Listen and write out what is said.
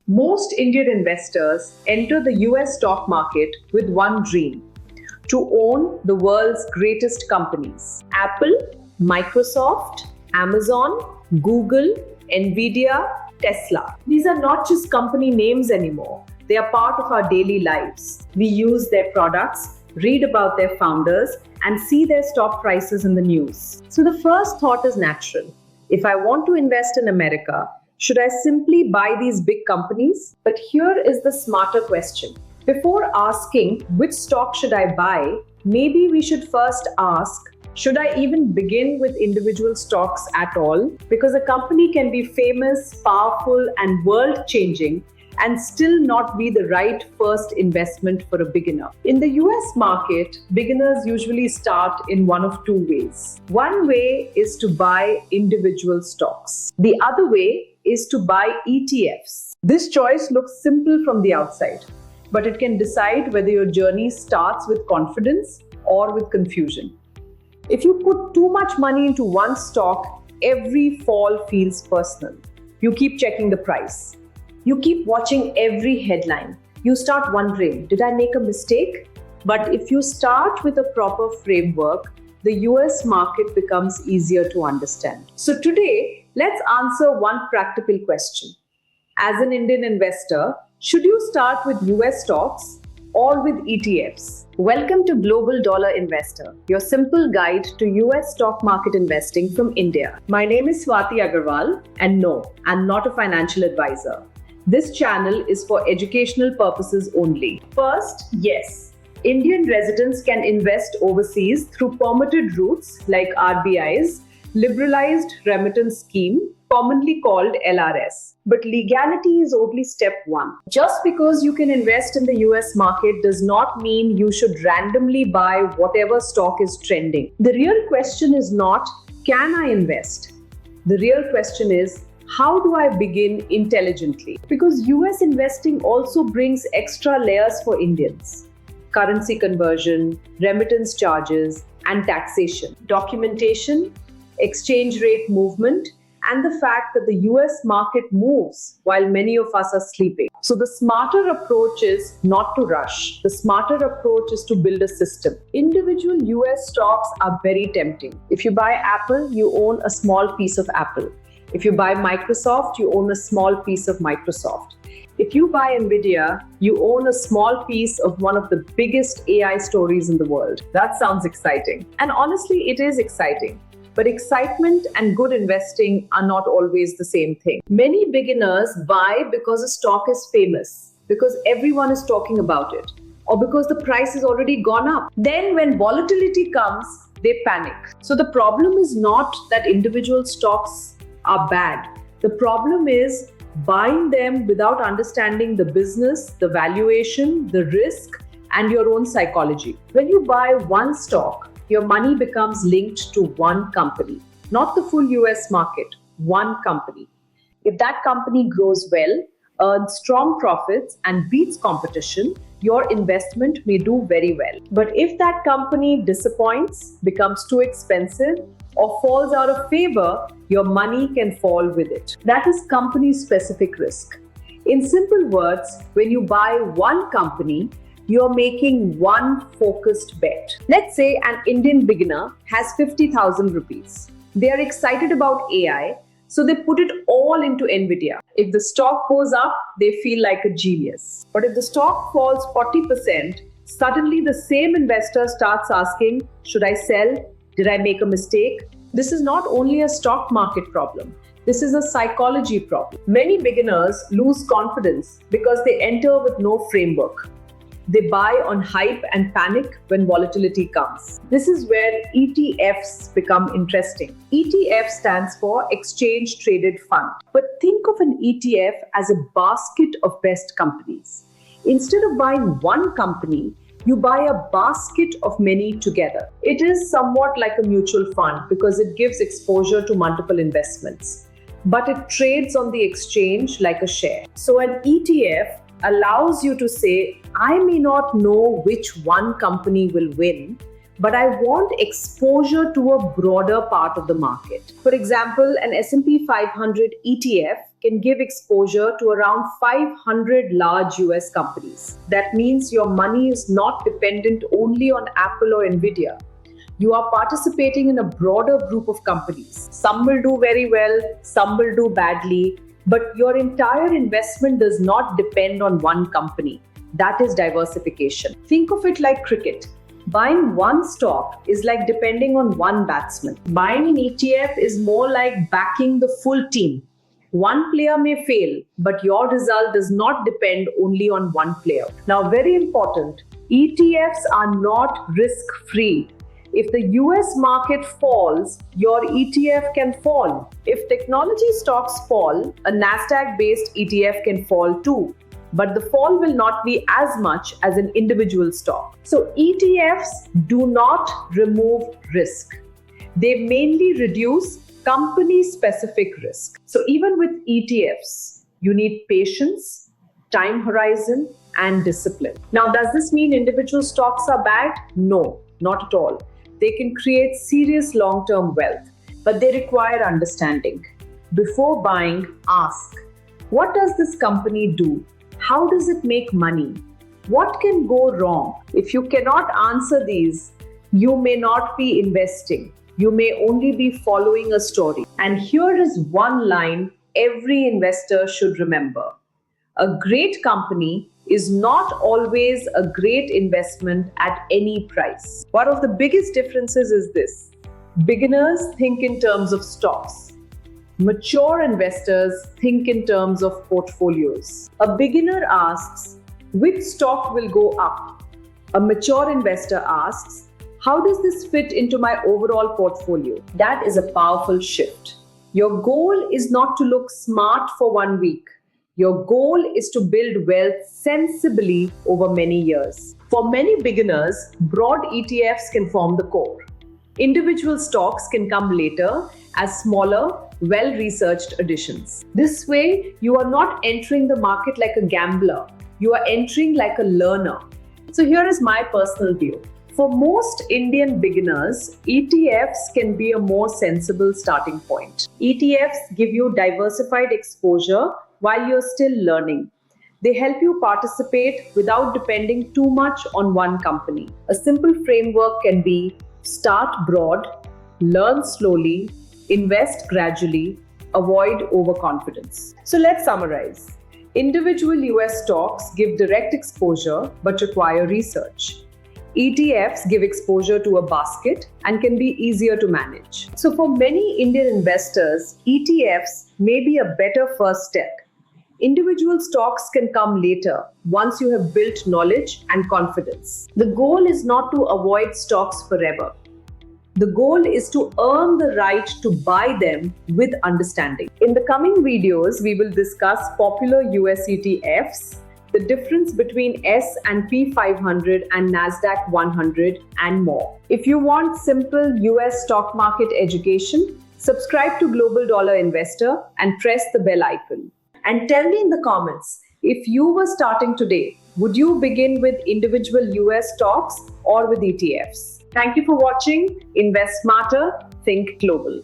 Most Indian investors enter the US stock market with one dream: to own the world's greatest companies. Apple, Microsoft, Amazon, Google, Nvidia, Tesla. These are not just company names anymore. They are part of our daily lives. We use their products, read about their founders, and see their stock prices in the news. So the first thought is natural. If I want to invest in America, should I simply buy these big companies? But here is the smarter question. Before asking which stock should I buy, maybe we should first ask, should I even begin with individual stocks at all? Because a company can be famous, powerful, and world-changing and still not be the right first investment for a beginner. In the US market, beginners usually start in one of two ways. One way is to buy individual stocks. The other way is to buy ETFs. This choice looks simple from the outside, but it can decide whether your journey starts with confidence or with confusion. If you put too much money into one stock, every fall feels personal. You keep checking the price. You keep watching every headline. You start wondering, did I make a mistake? But if you start with a proper framework, the US market becomes easier to understand. So today, let's answer one practical question. As an Indian investor, should you start with US stocks or with ETFs? Welcome to Global Dollar Investor, your simple guide to US stock market investing from India. My name is Swati Agarwal, and no, I'm not a financial advisor. This channel is for educational purposes only. First, yes, Indian residents can invest overseas through permitted routes like RBI's liberalized remittance scheme, commonly called LRS. But legality is only step one. Just because you can invest in the US market does not mean you should randomly buy whatever stock is trending. The real question is not, can I invest? The real question is, how do I begin intelligently? Because US investing also brings extra layers for Indians. Currency conversion, remittance charges, and taxation, documentation, exchange rate movement, and the fact that the US market moves while many of us are sleeping. So the smarter approach is not to rush. The smarter approach is to build a system. Individual US stocks are very tempting. If you buy Apple, you own a small piece of Apple. If you buy Microsoft, you own a small piece of Microsoft. If you buy Nvidia, you own a small piece of one of the biggest AI stories in the world. That sounds exciting. And honestly, it is exciting. But excitement and good investing are not always the same thing. Many beginners buy because a stock is famous, because everyone is talking about it, or because the price has already gone up. Then when volatility comes, they panic. So the problem is not that individual stocks are bad. The problem is buying them without understanding the business, the valuation, the risk, and your own psychology. When you buy one stock, your money becomes linked to one company, not the full US market, one company. If that company grows well, earns strong profits, and beats competition, your investment may do very well. But if that company disappoints, becomes too expensive, or falls out of favor, your money can fall with it. That is company-specific risk. In simple words, when you buy one company, you're making one focused bet. Let's say an Indian beginner has 50,000 rupees. They are excited about AI, so they put it all into Nvidia. If the stock goes up, they feel like a genius. But if the stock falls 40%, suddenly the same investor starts asking, should I sell? Did I make a mistake? This is not only a stock market problem. This is a psychology problem. Many beginners lose confidence because they enter with no framework. They buy on hype and panic when volatility comes. This is where ETFs become interesting. ETF stands for Exchange Traded Fund. But think of an ETF as a basket of best companies. Instead of buying one company, you buy a basket of many together. It is somewhat like a mutual fund because it gives exposure to multiple investments, but it trades on the exchange like a share. So an ETF allows you to say, I may not know which one company will win, but I want exposure to a broader part of the market. For example, an S&P 500 ETF can give exposure to around 500 large US companies. That means your money is not dependent only on Apple or Nvidia. You are participating in a broader group of companies. Some will do very well, some will do badly, but your entire investment does not depend on one company. That is diversification. Think of it like cricket. Buying one stock is like depending on one batsman. Buying an ETF is more like backing the full team. One player may fail, but your result does not depend only on one player. Now, very important, ETFs are not risk-free. If the US market falls, your ETF can fall. If technology stocks fall, a Nasdaq-based ETF can fall too. But the fall will not be as much as an individual stock. So ETFs do not remove risk. They mainly reduce company-specific risk. So even with ETFs, you need patience, time horizon, and discipline. Now, does this mean individual stocks are bad? No, not at all. They can create serious long-term wealth, but they require understanding. Before buying, ask, what does this company do? How does it make money? What can go wrong? If you cannot answer these, you may not be investing. You may only be following a story. And here is one line every investor should remember. A great company is not always a great investment at any price. One of the biggest differences is this. Beginners think in terms of stocks. Mature investors think in terms of portfolios. A beginner asks, which stock will go up? A mature investor asks, how does this fit into my overall portfolio? That is a powerful shift. Your goal is not to look smart for 1 week. Your goal is to build wealth sensibly over many years. For many beginners, broad ETFs can form the core. Individual stocks can come later as smaller, well-researched additions. This way, you are not entering the market like a gambler. You are entering like a learner. So here is my personal view. For most Indian beginners, ETFs can be a more sensible starting point. ETFs give you diversified exposure while you're still learning. They help you participate without depending too much on one company. A simple framework can be start broad, learn slowly, invest gradually, avoid overconfidence. So let's summarize. Individual US stocks give direct exposure but require research. ETFs give exposure to a basket and can be easier to manage. So for many Indian investors, ETFs may be a better first step. Individual stocks can come later once you have built knowledge and confidence. The goal is not to avoid stocks forever. The goal is to earn the right to buy them with understanding. In the coming videos, we will discuss popular US ETFs, the difference between S&P 500 and Nasdaq 100, and more. If you want simple US stock market education, subscribe to Global Dollar Investor and press the bell icon. And tell me in the comments, if you were starting today, would you begin with individual US stocks or with ETFs? Thank you for watching. Invest smarter, think global.